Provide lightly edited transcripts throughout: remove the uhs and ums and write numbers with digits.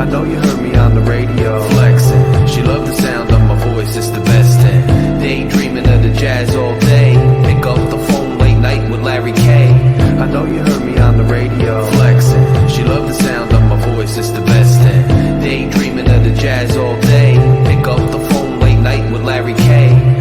I know you heard me on the radio. Flexing, she loved the sound of my voice, it's the best thing. Daydreaming of the jazz all day. Pick up the phone late night with Larry K. I know you heard me on the radio. Flexing, she loved the sound of my voice, it's the best thing. Daydreaming of the jazz all day. Pick up the phone late night with Larry K.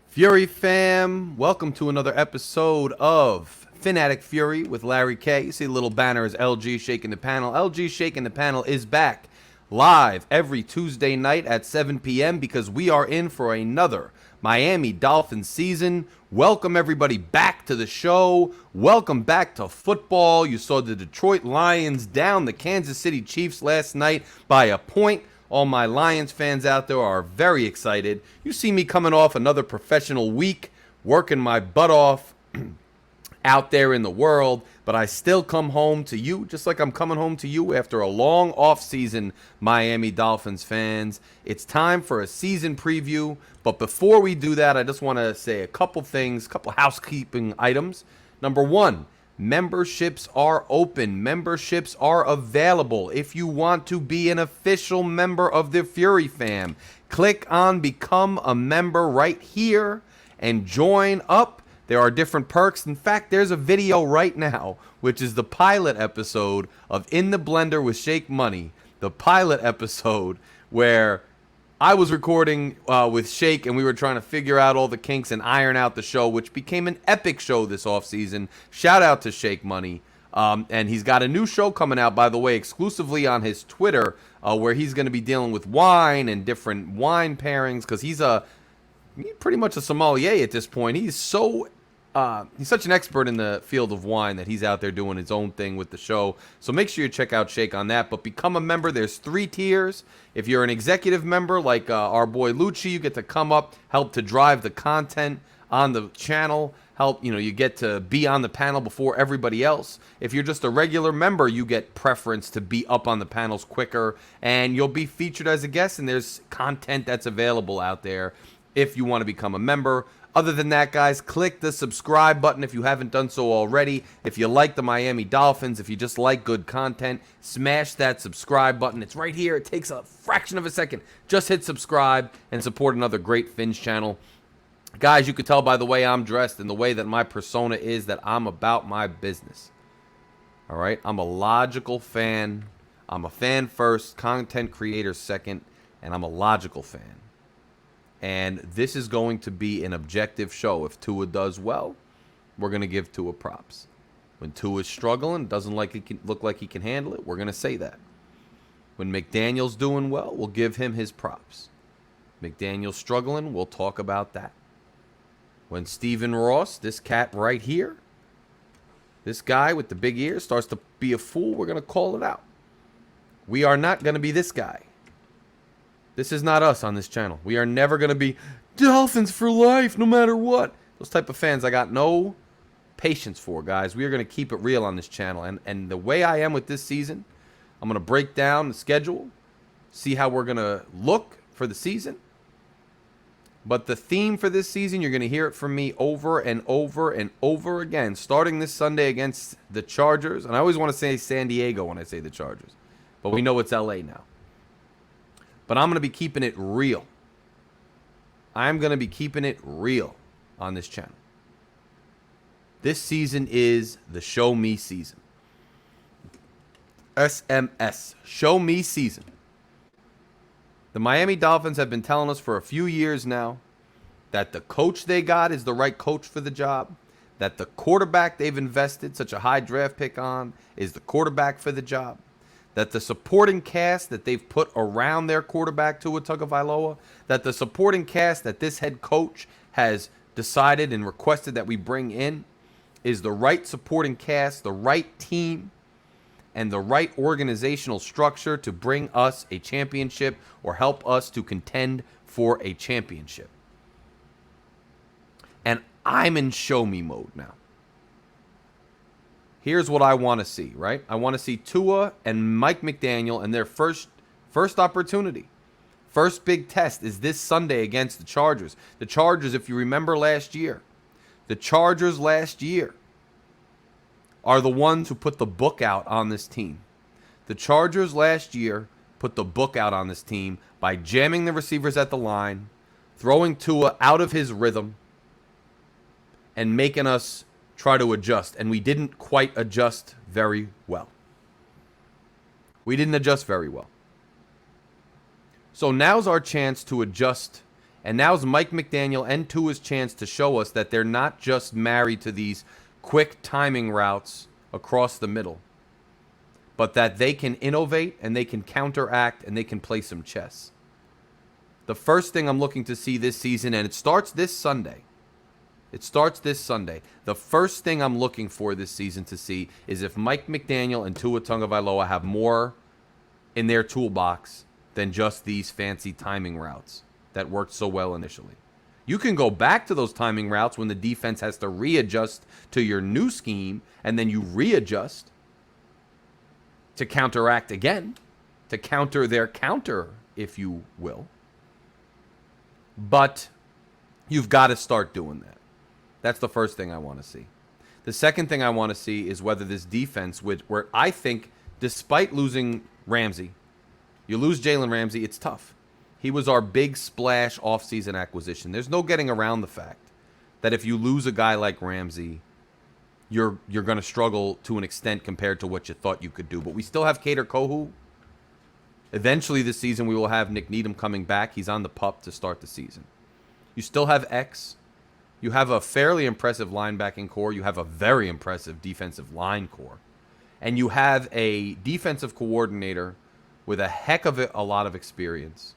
Fury fam, welcome to another episode of Phin-Addict Fury with Larry K. You see the little banner is LG Shaking the Panel. LG Shaking the Panel is back live every Tuesday night at 7 p.m. because we are in for another Miami Dolphins season. Welcome everybody back to the show. Welcome back to football. You saw the Detroit Lions down the Kansas City Chiefs last night by a point. All my Lions fans out there are very excited. You see me coming off another professional week, working my butt off out there in the world, but I still come home to you, just like I'm coming home to you after a long off-season, Miami Dolphins fans. It's time for a season preview, but before we do that, I just want to say a couple things, couple housekeeping items. Number one, memberships are open. Memberships are available. If you want to be an official member of the Fury fam, click on Become a Member right here and join up. There are different perks. In fact, there's a video right now, which is the pilot episode of In the Blender with Shake Money, the pilot episode where I was recording with Shake, and we were trying to figure out all the kinks and iron out the show, which became an epic show this offseason. Shout out to Shake Money. And he's got a new show coming out, by the way, exclusively on his Twitter, where he's going to be dealing with wine and different wine pairings, because he's pretty much a sommelier at this point. He's such an expert in the field of wine that he's out there doing his own thing with the show. So make sure you check out Shake on that. But become a member. There's 3 tiers. If you're an executive member like our boy Lucci, you get to come up, help to drive the content on the channel. You get to be on the panel before everybody else. If you're just a regular member, you get preference to be up on the panels quicker, and you'll be featured as a guest, and there's content that's available out there if you want to become a member. Other than that, guys, click the subscribe button if you haven't done so already. If you like the Miami Dolphins, if you just like good content, smash that subscribe button. It's right here. It takes a fraction of a second. Just hit subscribe and support another great Fins channel. Guys, you could tell by the way I'm dressed and the way that my persona is that I'm about my business. All right? I'm a logical fan. I'm a fan first, content creator second, and I'm a logical fan. And this is going to be an objective show. If Tua does well, we're going to give Tua props. When Tua's struggling, doesn't look like he can handle it, we're going to say that. When McDaniel's doing well, we'll give him his props. McDaniel's struggling, we'll talk about that. When Stephen Ross, this cat right here, this guy with the big ears, starts to be a fool, we're going to call it out. We are not going to be this guy. This is not us on this channel. We are never going to be Dolphins for life, no matter what. Those type of fans I got no patience for, guys. We are going to keep it real on this channel. And the way I am with this season, I'm going to break down the schedule, see how we're going to look for the season. But the theme for this season, you're going to hear it from me over and over and over again, starting this Sunday against the Chargers. And I always want to say San Diego when I say the Chargers. But we know it's LA now. But I'm going to be keeping it real. I'm going to be keeping it real on this channel. This season is the show me season. SMS. Show me season. The Miami Dolphins have been telling us for a few years now that the coach they got is the right coach for the job. That the quarterback they've invested such a high draft pick on is the quarterback for the job. That the supporting cast that they've put around their quarterback, Tua Tagovailoa, that the supporting cast that this head coach has decided and requested that we bring in is the right supporting cast, the right team, and the right organizational structure to bring us a championship or help us to contend for a championship. And I'm in show me mode now. Here's what I want to see, right? I want to see Tua and Mike McDaniel and their first opportunity. First big test is this Sunday against the Chargers. The Chargers, if you remember last year, the Chargers last year are the ones who put the book out on this team. The Chargers last year put the book out on this team by jamming the receivers at the line, throwing Tua out of his rhythm, and making us try to adjust. And we didn't quite adjust very well. We didn't adjust very well. So now's our chance to adjust. And now's Mike McDaniel and Tua's chance to show us that they're not just married to these quick timing routes across the middle, but that they can innovate and they can counteract and they can play some chess. The first thing I'm looking to see this season, and it starts this Sunday. The first thing I'm looking for this season to see is if Mike McDaniel and Tua Tagovailoa have more in their toolbox than just these fancy timing routes that worked so well initially. You can go back to those timing routes when the defense has to readjust to your new scheme, and then you readjust to counteract again, to counter their counter, if you will. But you've got to start doing that. That's the first thing I want to see. The second thing I want to see is whether this defense, where I think, despite losing Ramsey, you lose Jalen Ramsey, it's tough. He was our big splash offseason acquisition. There's no getting around the fact that if you lose a guy like Ramsey, you're going to struggle to an extent compared to what you thought you could do. But we still have Kader Kohu. Eventually this season, we will have Nick Needham coming back. He's on the pup to start the season. You still have X. You have a fairly impressive linebacking core. You have a very impressive defensive line core. And you have a defensive coordinator with a heck of a lot of experience,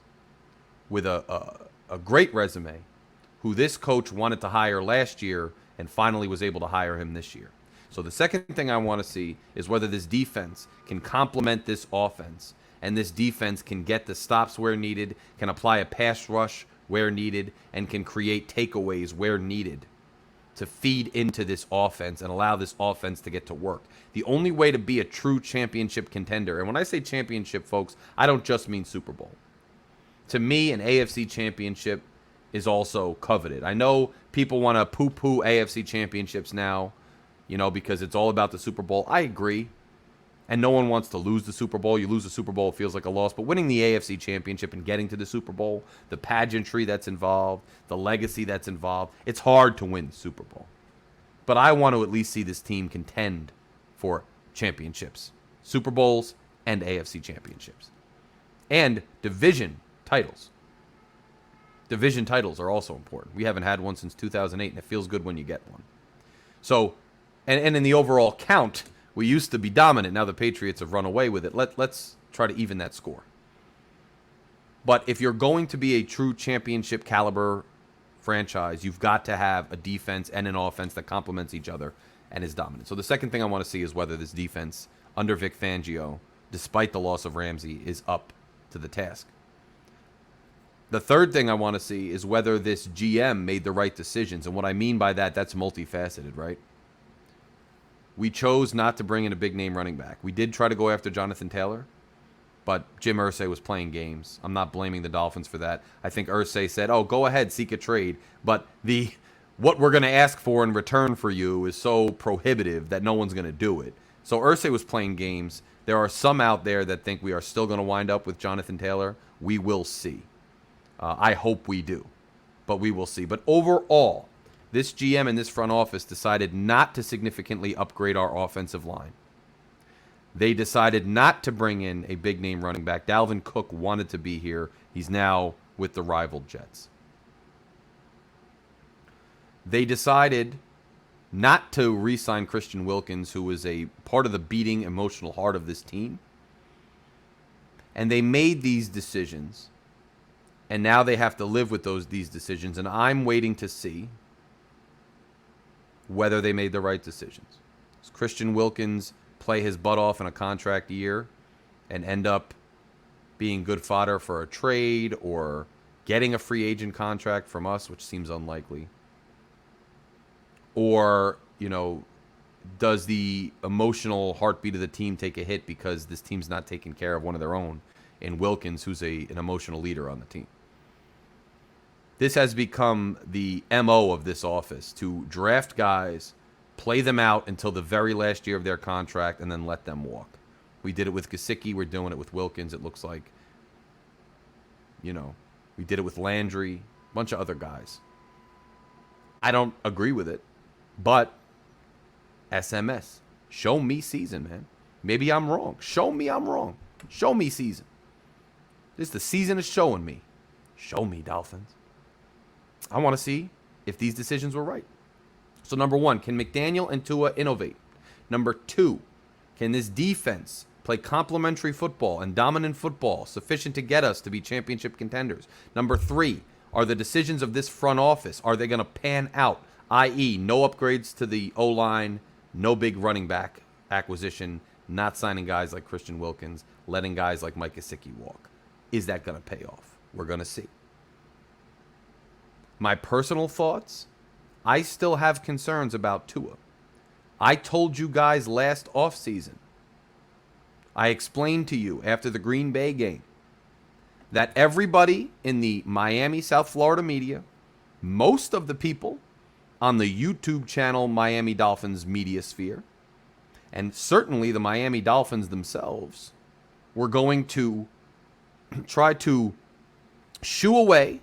with a great resume, who this coach wanted to hire last year and finally was able to hire him this year. So the second thing I want to see is whether this defense can complement this offense, and this defense can get the stops where needed, can apply a pass rush where needed, and can create takeaways where needed to feed into this offense and allow this offense to get to work. The only way to be a true championship contender, and when I say championship, folks, I don't just mean Super Bowl. To me, an AFC championship is also coveted. I know people want to poo-poo AFC championships now, because it's all about the Super Bowl. I agree. And no one wants to lose the Super Bowl. You lose the Super Bowl, it feels like a loss. But winning the AFC championship and getting to the Super Bowl, the pageantry that's involved, the legacy that's involved, it's hard to win the Super Bowl. But I want to at least see this team contend for championships, Super Bowls, and AFC championships. And division titles. Division titles are also important. We haven't had one since 2008, and it feels good when you get one. So, and in the overall count, we used to be dominant. Now the Patriots have run away with it. Let's try to even that score. But if you're going to be a true championship caliber franchise, you've got to have a defense and an offense that complements each other and is dominant. So the second thing I want to see is whether this defense under Vic Fangio, despite the loss of Ramsey, is up to the task. The third thing I want to see is whether this GM made the right decisions. And what I mean by that, that's multifaceted, right? We chose not to bring in a big-name running back. We did try to go after Jonathan Taylor, but Jim Irsay was playing games. I'm not blaming the Dolphins for that. I think Irsay said, go ahead, seek a trade. But what we're going to ask for in return for you is so prohibitive that no one's going to do it. So Irsay was playing games. There are some out there that think we are still going to wind up with Jonathan Taylor. We will see. I hope we do, but we will see. But overall, this GM and this front office decided not to significantly upgrade our offensive line. They decided not to bring in a big-name running back. Dalvin Cook wanted to be here. He's now with the rival Jets. They decided not to re-sign Christian Wilkins, who was a part of the beating emotional heart of this team. And they made these decisions, and now they have to live with these decisions, and I'm waiting to see whether they made the right decisions. Does Christian Wilkins play his butt off in a contract year and end up being good fodder for a trade or getting a free agent contract from us, which seems unlikely? Or, does the emotional heartbeat of the team take a hit because this team's not taking care of one of their own in Wilkins, who's an emotional leader on the team. This has become the MO of this office, to draft guys, play them out until the very last year of their contract, and then let them walk. We did it with Gesicki. We're doing it with Wilkins, it looks like. You know, we did it with Landry, a bunch of other guys. I don't agree with it, but SMS, show me season, man. Maybe I'm wrong. Show me I'm wrong. Show me season. This is the season of showing me. Show me, Dolphins. I want to see if these decisions were right. So number one, can McDaniel and Tua innovate? Number two, can this defense play complementary football and dominant football sufficient to get us to be championship contenders? Number three, are the decisions of this front office, are they going to pan out? I.e., no upgrades to the O-line, no big running back acquisition, not signing guys like Christian Wilkins, letting guys like Mike Gesicki walk. Is that going to pay off? We're going to see. My personal thoughts, I still have concerns about Tua. I told you guys last offseason, I explained to you after the Green Bay game, that everybody in the Miami, South Florida media, most of the people on the YouTube channel Miami Dolphins media sphere, and certainly the Miami Dolphins themselves, were going to try to shoo away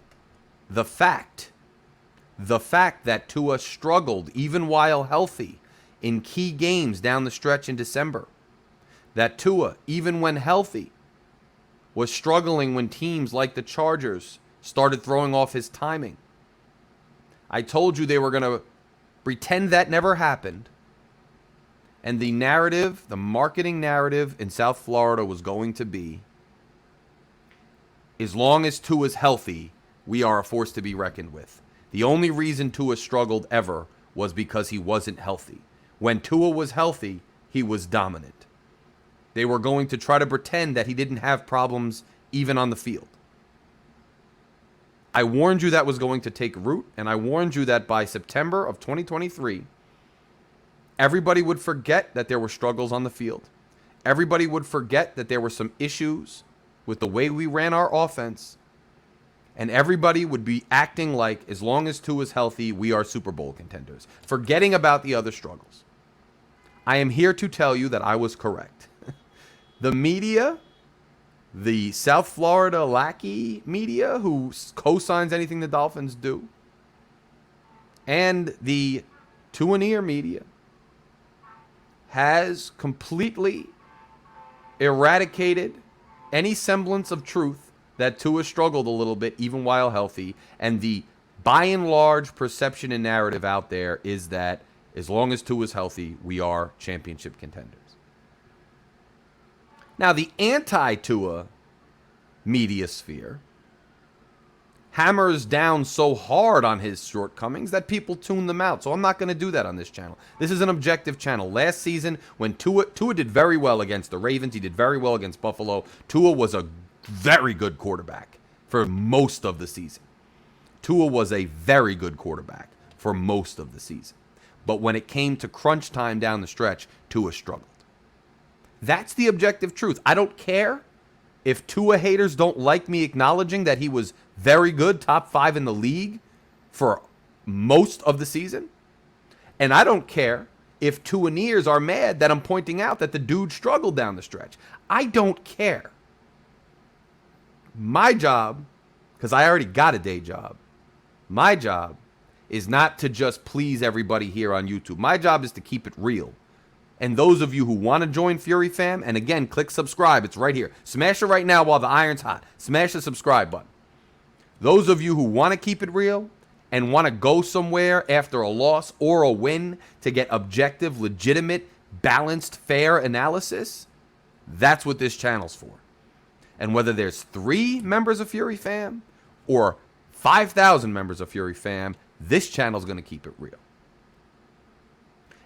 the fact that Tua struggled even while healthy in key games down the stretch in December. That Tua, even when healthy, was struggling when teams like the Chargers started throwing off his timing. I told you they were going to pretend that never happened. And the narrative, the marketing narrative in South Florida was going to be, as long as Tua's healthy, we are a force to be reckoned with. The only reason Tua struggled ever was because he wasn't healthy. When Tua was healthy, he was dominant. They were going to try to pretend that he didn't have problems even on the field. I warned you that was going to take root, and I warned you that by September of 2023, everybody would forget that there were struggles on the field. Everybody would forget that there were some issues with the way we ran our offense. And everybody would be acting like, as long as Tua is healthy, we are Super Bowl contenders, forgetting about the other struggles. I am here to tell you that I was correct. The media, the South Florida lackey media who co-signs anything the Dolphins do, and the two-and-ear media has completely eradicated any semblance of truth that Tua struggled a little bit even while healthy. And the by and large perception and narrative out there is that as long as Tua is healthy, we are championship contenders. Now, the anti-Tua media sphere hammers down so hard on his shortcomings that people tune them out. So I'm not going to do that on this channel. This is an objective channel. Last season, when Tua did very well against the Ravens, he did very well against Buffalo. Tua was a very good quarterback for most of the season. Tua was a very good quarterback for most of the season. But when it came to crunch time down the stretch, Tua struggled. That's the objective truth. I don't care if Tua haters don't like me acknowledging that he was very good, top 5 in the league for most of the season. And I don't care if Tua-neers are mad that I'm pointing out that the dude struggled down the stretch. I don't care. My job, because I already got a day job, my job is not to just please everybody here on YouTube. My job is to keep it real. And those of you who want to join Fury Fam, and again, click subscribe. It's right here. Smash it right now while the iron's hot. Smash the subscribe button. Those of you who want to keep it real and want to go somewhere after a loss or a win to get objective, legitimate, balanced, fair analysis, that's what this channel's for. And whether there's 3 members of Fury Fam or 5,000 members of Fury Fam, this channel's going to keep it real.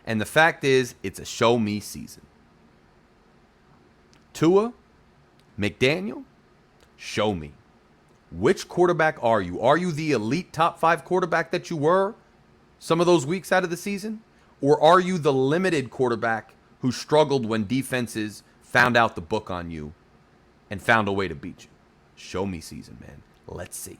And the fact is, it's a show me season. Tua, McDaniel, show me. Which quarterback are you? Are you the elite top 5 quarterback that you were some of those weeks out of the season? Or are you the limited quarterback who struggled when defenses found out the book on you and found a way to beat you? Show me season, man. Let's see.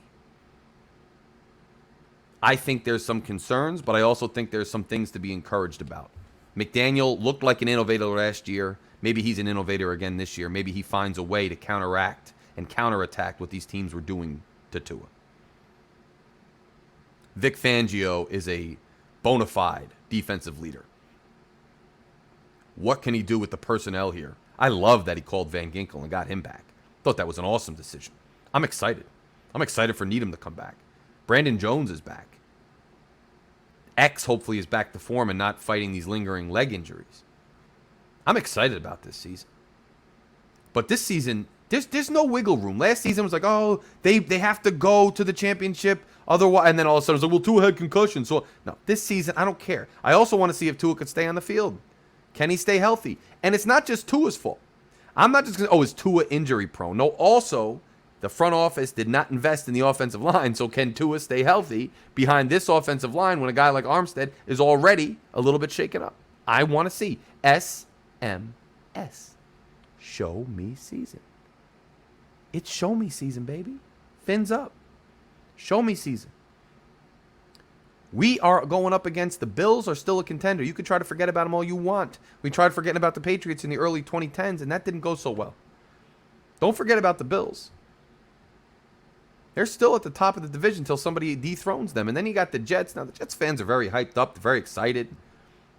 I think there's some concerns, but I also think there's some things to be encouraged about. McDaniel looked like an innovator last year. Maybe he's an innovator again this year. Maybe he finds a way to counteract and counterattack what these teams were doing to Tua. Vic Fangio is a bona fide defensive leader. What can he do with the personnel here? I love that he called Van Ginkel and got him back. Thought that was an awesome decision. I'm excited. I'm excited for Needham to come back. Brandon Jones is back. X hopefully is back to form and not fighting these lingering leg injuries. I'm excited about this season. But this season, there's no wiggle room. Last season was like, oh, they have to go to the championship. Otherwise, and then all of a sudden it's like, well, Tua had concussion. So, no, this season, I don't care. I also want to see if Tua could stay on the field. Can he stay healthy? And it's not just Tua's fault. I'm not just going to, is Tua injury prone? No, also, the front office did not invest in the offensive line, so can Tua stay healthy behind this offensive line when a guy like Armstead is already a little bit shaken up? I want to see SMS. Show me season. It's show me season, baby. Fins up. Show me season. We are going up against the Bills, are still a contender. You can try to forget about them all you want. We tried forgetting about the Patriots in the early 2010s, and that didn't go so well. Don't forget about the Bills. They're still at the top of the division until somebody dethrones them. And then you got the Jets. Now, the Jets fans are very hyped up. They're very excited.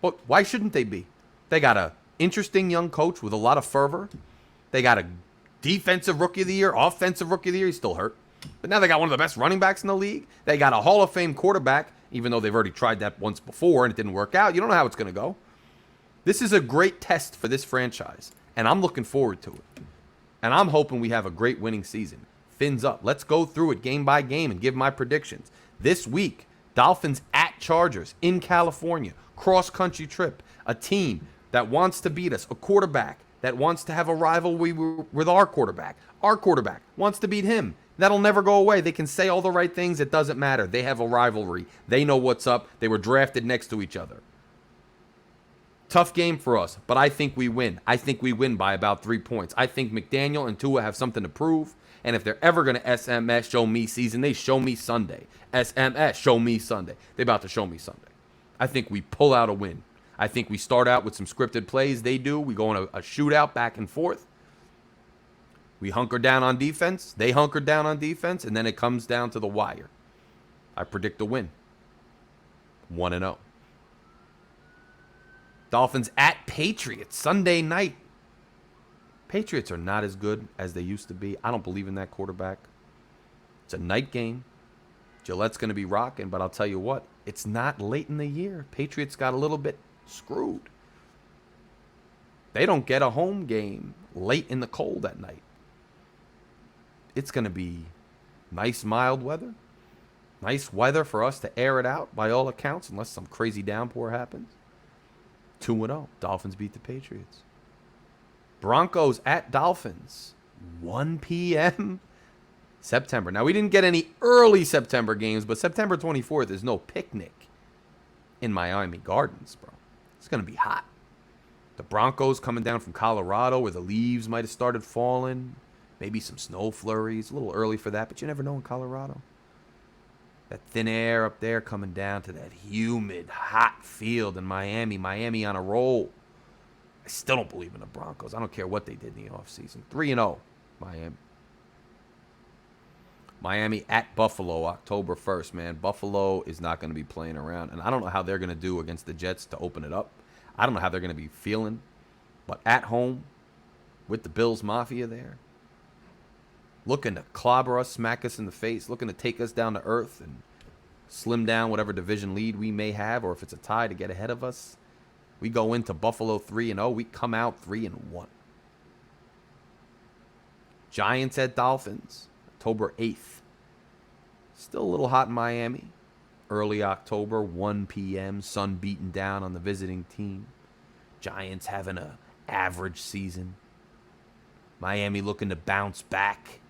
But why shouldn't they be? They got a interesting young coach with a lot of fervor. They got a defensive rookie of the year, offensive rookie of the year. He's still hurt. But now they got one of the best running backs in the league. They got a Hall of Fame quarterback, even though they've already tried that once before and it didn't work out. You don't know how it's going to go. This is a great test for this franchise, and I'm looking forward to it. And I'm hoping we have a great winning season. Fins up. Let's go through it game by game and give my predictions. This week, Dolphins at Chargers in California. Cross-country trip. A team that wants to beat us. A quarterback that wants to have a rivalry with our quarterback. Our quarterback wants to beat him. That'll never go away. They can say all the right things. It doesn't matter. They have a rivalry. They know what's up. They were drafted next to each other. Tough game for us, but I think we win. I think we win by about 3 points. I think McDaniel and Tua have something to prove. And if they're ever going to SMS show me season, they show me Sunday. SMS show me Sunday. They're about to show me Sunday. I think we pull out a win. I think we start out with some scripted plays. They do. We go on a shootout back and forth. We hunker down on defense. They hunker down on defense. And then it comes down to the wire. I predict a win. 1-0. Dolphins at Patriots Sunday night. Patriots are not as good as they used to be. I don't believe in that quarterback. It's a night game. Gillette's going to be rocking, but I'll tell you what, it's not late in the year. Patriots got a little bit screwed. They don't get a home game late in the cold at night. It's going to be nice, mild weather. Nice weather for us to air it out, by all accounts, unless some crazy downpour happens. 2-0. Dolphins beat the Patriots. Broncos at Dolphins. 1 p.m. September. Now, we didn't get any early September games, but September 24th is no picnic in Miami Gardens, bro. It's going to be hot. The Broncos coming down from Colorado where the leaves might have started falling. Maybe some snow flurries. A little early for that, but you never know in Colorado. That thin air up there coming down to that humid, hot field in Miami. Miami on a roll. I still don't believe in the Broncos. I don't care what they did in the offseason. 3-0, Miami. Miami at Buffalo, October 1st, man. Buffalo is not going to be playing around. And I don't know how they're going to do against the Jets to open it up. I don't know how they're going to be feeling. But at home, with the Bills Mafia there, looking to clobber us, smack us in the face, looking to take us down to earth and slim down whatever division lead we may have, or if it's a tie to get ahead of us. We go into Buffalo 3-0. We come out 3-1. Giants at Dolphins, October 8th. Still a little hot in Miami. Early October, 1 p.m. Sun beating down on the visiting team. Giants having an average season. Miami looking to bounce back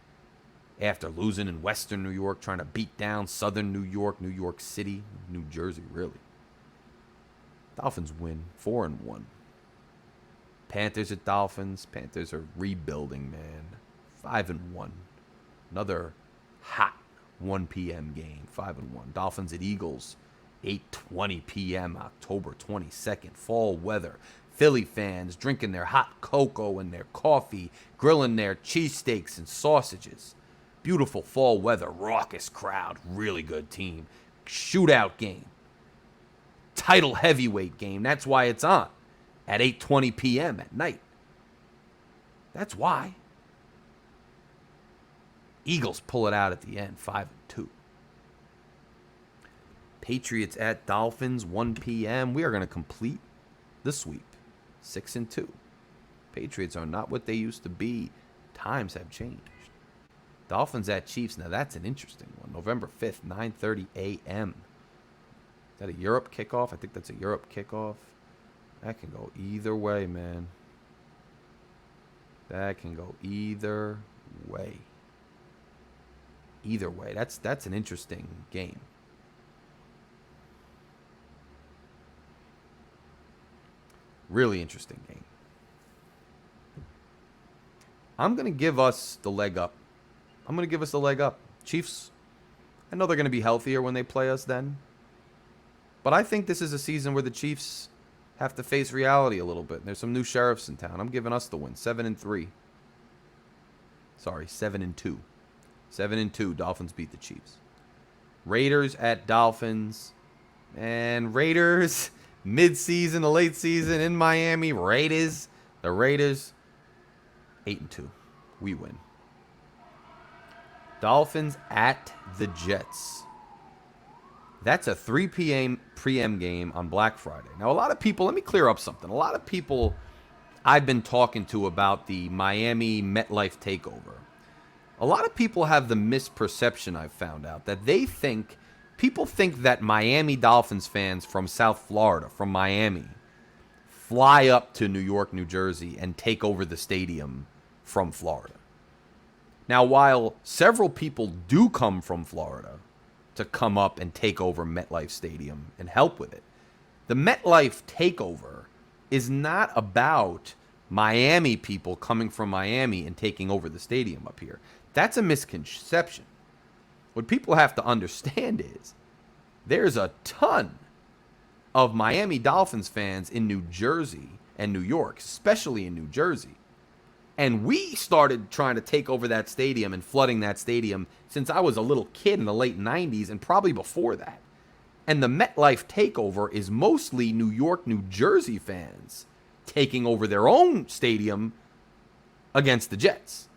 after losing in Western New York, trying to beat down Southern New York, New York City, New Jersey, really. Dolphins win 4-1. Panthers at Dolphins. Panthers are rebuilding, man. 5-1. Another hot 1 p.m. game. 5-1. Dolphins at Eagles. 8:20 p.m. October 22nd. Fall weather. Philly fans drinking their hot cocoa and their coffee, grilling their cheesesteaks and sausages. Beautiful fall weather, raucous crowd, really good team. Shootout game. Title heavyweight game. That's why it's on at 8:20 p.m. at night. That's why. Eagles pull it out at the end, 5-2. Patriots at Dolphins, 1 p.m. We are going to complete the sweep, 6-2. Patriots are not what they used to be. Times have changed. Dolphins at Chiefs. Now that's an interesting one. November 5th, 9:30 a.m. Is that a Europe kickoff? I think that's a Europe kickoff. That can go either way, man. That can go either way. Either way. That's an interesting game. Really interesting game. I'm going to give us the leg up. I'm going to give us the leg up. Chiefs, I know they're going to be healthier when they play us then. But I think this is a season where the Chiefs have to face reality a little bit. There's some new sheriffs in town. I'm giving us the win. 7-3. Sorry, 7-2. 7-2. Dolphins beat the Chiefs. Raiders at Dolphins. And Raiders, mid-season to late season in Miami. The Raiders, 8-2. We win. Dolphins at the Jets. That's a 3 p.m. game on Black Friday. Now, a lot of people, let me clear up something. A lot of people I've been talking to about the Miami MetLife takeover. A lot of people have the misperception, I've found out, that people think that Miami Dolphins fans from South Florida, from Miami, fly up to New York, New Jersey, and take over the stadium from Florida. Now, while several people do come from Florida to come up and take over MetLife Stadium and help with it, the MetLife takeover is not about Miami people coming from Miami and taking over the stadium up here. That's a misconception. What people have to understand is there's a ton of Miami Dolphins fans in New Jersey and New York, especially in New Jersey. And we started trying to take over that stadium and flooding that stadium since I was a little kid in the late 90s and probably before that. And the MetLife takeover is mostly New York, New Jersey fans taking over their own stadium against the Jets.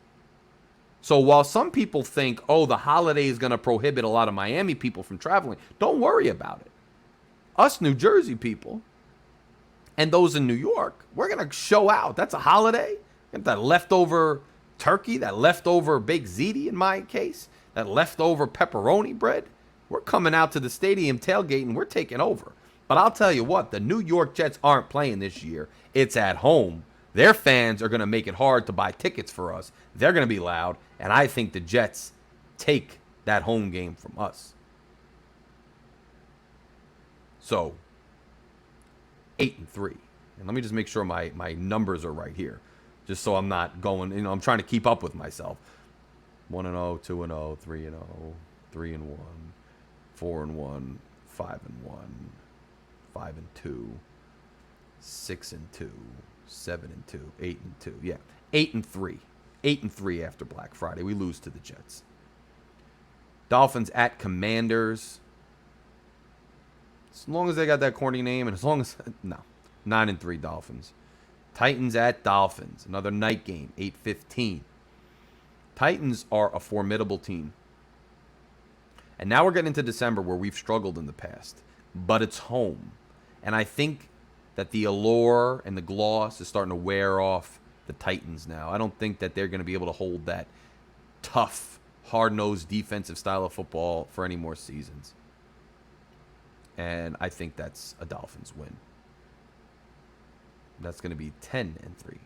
So while some people think, oh, the holiday is going to prohibit a lot of Miami people from traveling, don't worry about it. Us New Jersey people and those in New York, we're going to show out. That's a holiday. Get that leftover turkey, that leftover baked ziti in my case, that leftover pepperoni bread. We're coming out to the stadium tailgate and we're taking over. But I'll tell you what, the New York Jets aren't playing this year. It's at home. Their fans are going to make it hard to buy tickets for us. They're going to be loud. And I think the Jets take that home game from us. So, 8-3. And let me just make sure my numbers are right here. Just so I'm not going, I'm trying to keep up with myself. 1-0, 2-0, 3-0, 3-1, 4-1, 5-1, 5-2, 6-2, 7-2, 8-2. Yeah, 8-3. 8-3 after Black Friday. We lose to the Jets. Dolphins at Commanders. As long as they got that corny name, and as long as 9-3 Dolphins. Titans at Dolphins. Another night game, 8:15. Titans are a formidable team. And now we're getting into December where we've struggled in the past. But it's home. And I think that the allure and the gloss is starting to wear off the Titans now. I don't think that they're going to be able to hold that tough, hard-nosed defensive style of football for any more seasons. And I think that's a Dolphins win. That's going to be 10-3.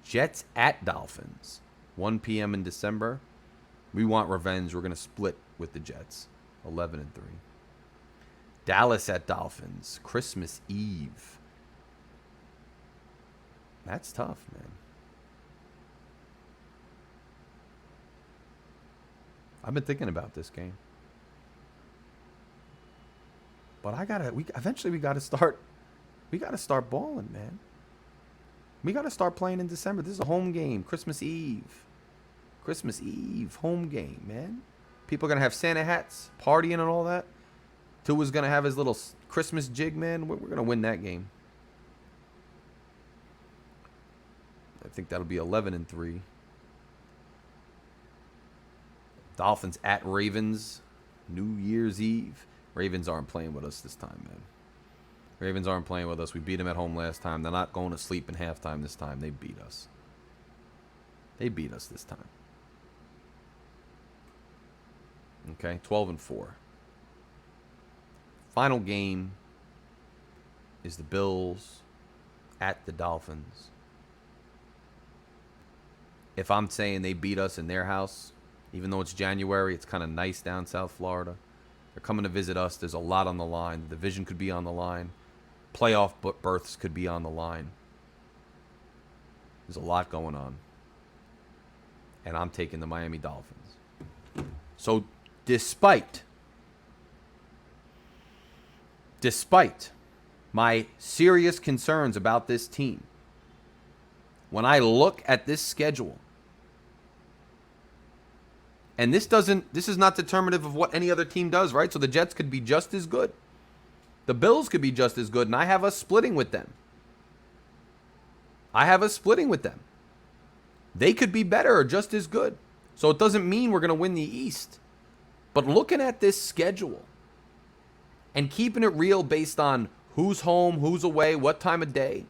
Jets at Dolphins. 1 p.m. in December. We want revenge. We're going to split with the Jets. 11-3. Dallas at Dolphins, Christmas Eve. That's tough, man. I've been thinking about this game. But eventually we gotta start balling, man. We gotta start playing in December. This is a home game, Christmas Eve. Christmas Eve, home game, man. People are gonna have Santa hats, partying and all that. Tua's gonna have his little Christmas jig, man. We're gonna win that game. I think that'll be 11-3. Dolphins at Ravens, New Year's Eve. Ravens aren't playing with us this time, man. Ravens aren't playing with us. We beat them at home last time. They're not going to sleep in halftime this time. They beat us. They beat us this time. Okay, 12-4. Final game is the Bills at the Dolphins. If I'm saying they beat us in their house, even though it's January, it's kind of nice down South Florida. They're coming to visit us. There's a lot on the line. The division could be on the line. Playoff berths could be on the line. There's a lot going on. And I'm taking the Miami Dolphins. So despite my serious concerns about this team, when I look at this schedule, and this is not determinative of what any other team does, right? So the Jets could be just as good. The Bills could be just as good, and I have us splitting with them. They could be better or just as good. So it doesn't mean we're going to win the East. But looking at this schedule and keeping it real based on who's home, who's away, what time of day,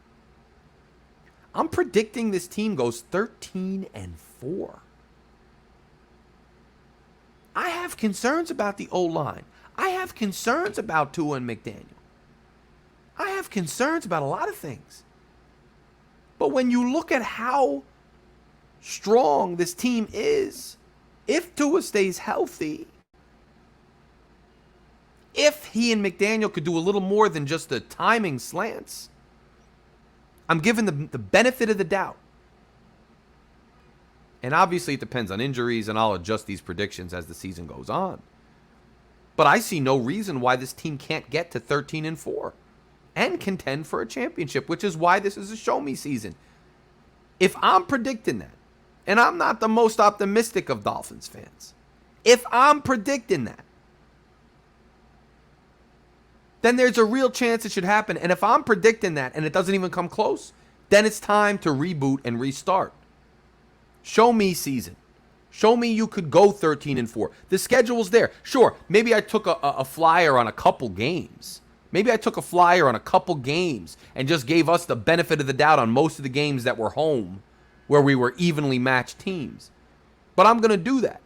I'm predicting this team goes 13-4. I have concerns about the O-line. I have concerns about Tua and McDaniel. I have concerns about a lot of things. But when you look at how strong this team is, if Tua stays healthy, if he and McDaniel could do a little more than just the timing slants, I'm giving the benefit of the doubt. And obviously it depends on injuries, and I'll adjust these predictions as the season goes on. But I see no reason why this team can't get to 13-4 and contend for a championship, which is why this is a show-me season. If I'm predicting that, and I'm not the most optimistic of Dolphins fans, if I'm predicting that, then there's a real chance it should happen. And if I'm predicting that and it doesn't even come close, then it's time to reboot and restart. Show me season. Show me you could go 13-4. The schedule's there. Sure, maybe I took a flyer on a couple games. And just gave us the benefit of the doubt on most of the games that were home where we were evenly matched teams. But I'm going to do that.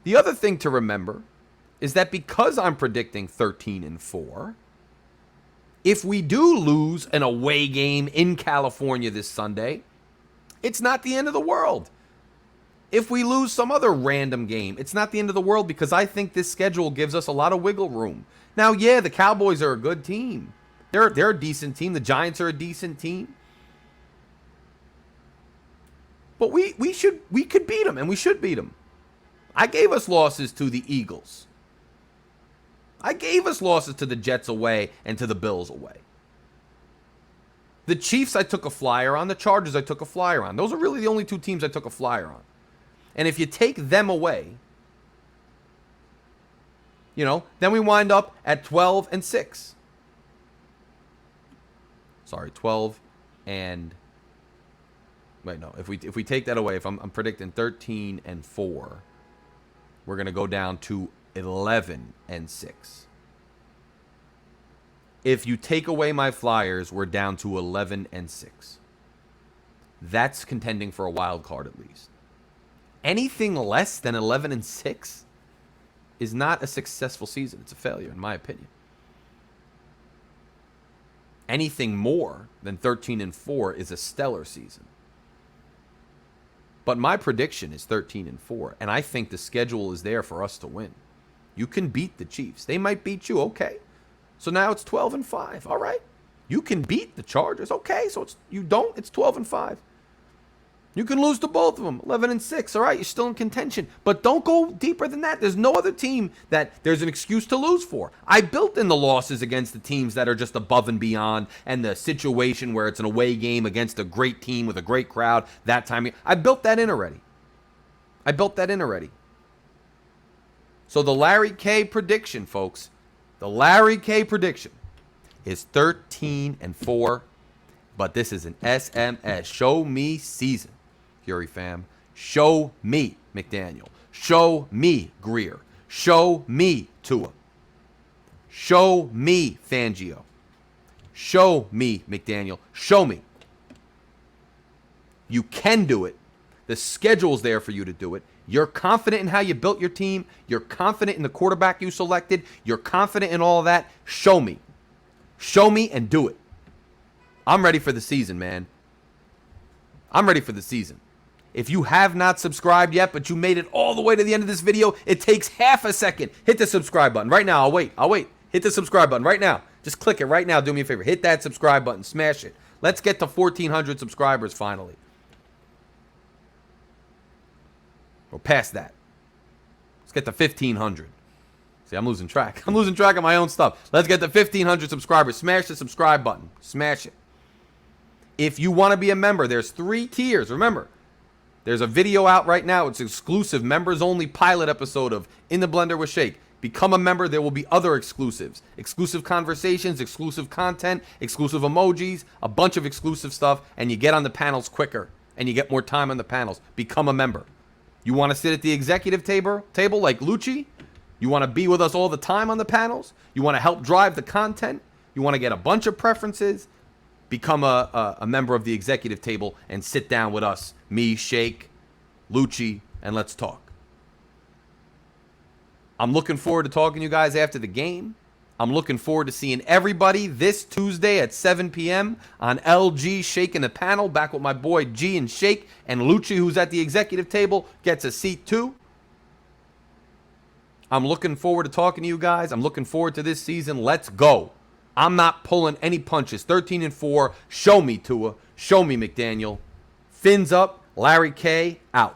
The other thing to remember is that because I'm predicting 13-4, if we do lose an away game in California this Sunday, it's not the end of the world. If we lose some other random game, it's not the end of the world, because I think this schedule gives us a lot of wiggle room. Now, yeah, the Cowboys are a good team. They're a decent team. The Giants are a decent team. But we could beat them, and we should beat them. I gave us losses to the Eagles. I gave us losses to the Jets away and to the Bills away. The Chiefs I took a flyer on. The Chargers I took a flyer on. Those are really the only two teams I took a flyer on. And if you take them away, then we wind up at 12-6. Sorry, 12 and... Wait, no. If we take that away, if I'm predicting 13-4, we're going to go down to 11-6. If you take away my Flyers, we're down to 11-6. That's contending for a wild card at least. Anything less than 11-6 is not a successful season. It's a failure, in my opinion. Anything more than 13-4 is a stellar season. But my prediction is 13-4, and I think the schedule is there for us to win. You can beat the Chiefs. They might beat you, okay. So now it's 12-5. All right. You can beat the Chargers. Okay, so it's 12-5. You can lose to both of them, 11-6. All right, you're still in contention. But don't go deeper than that. There's no other team that there's an excuse to lose for. I built in the losses against the teams that are just above and beyond, and the situation where it's an away game against a great team with a great crowd that time. I built that in already. So the Larry K prediction, folks, the Larry K prediction is 13-4, but this is an SMS. Show me season, Fury fam. Show me McDaniel. Show me Greer. Show me Tua. Show me Fangio. Show me McDaniel. Show me. You can do it. The schedule's there for you to do it. You're confident in how you built your team. You're confident in the quarterback you selected. You're confident in all of that. Show me. Show me and do it. I'm ready for the season, man. I'm ready for the season. If you have not subscribed yet, but you made it all the way to the end of this video, it takes half a second. Hit the subscribe button right now. I'll wait. Hit the subscribe button right now. Just click it right now. Do me a favor. Hit that subscribe button. Smash it. Let's get to 1,400 subscribers finally. Or past that. Let's get to 1,500. See, I'm losing track. I'm losing track of my own stuff. Let's get to 1,500 subscribers. Smash the subscribe button. Smash it. If you want to be a member, there's 3 tiers. Remember, there's a video out right now. It's exclusive, members-only pilot episode of In the Blender with Shake. Become a member. There will be other exclusives. Exclusive conversations, exclusive content, exclusive emojis, a bunch of exclusive stuff, and you get on the panels quicker, and you get more time on the panels. Become a member. You want to sit at the executive table like Lucci? You want to be with us all the time on the panels? You want to help drive the content? You want to get a bunch of preferences? Become a member of the executive table and sit down with us, me, Shake, Lucci, and let's talk. I'm looking forward to talking to you guys after the game. I'm looking forward to seeing everybody this Tuesday at 7 p.m. on LG Shaking the Panel, back with my boy G and Shake, and Lucci, who's at the executive table, gets a seat too. I'm looking forward to talking to you guys. I'm looking forward to this season. Let's go. I'm not pulling any punches. 13-4. Show me Tua. Show me McDaniel. Fins up. Larry K. out.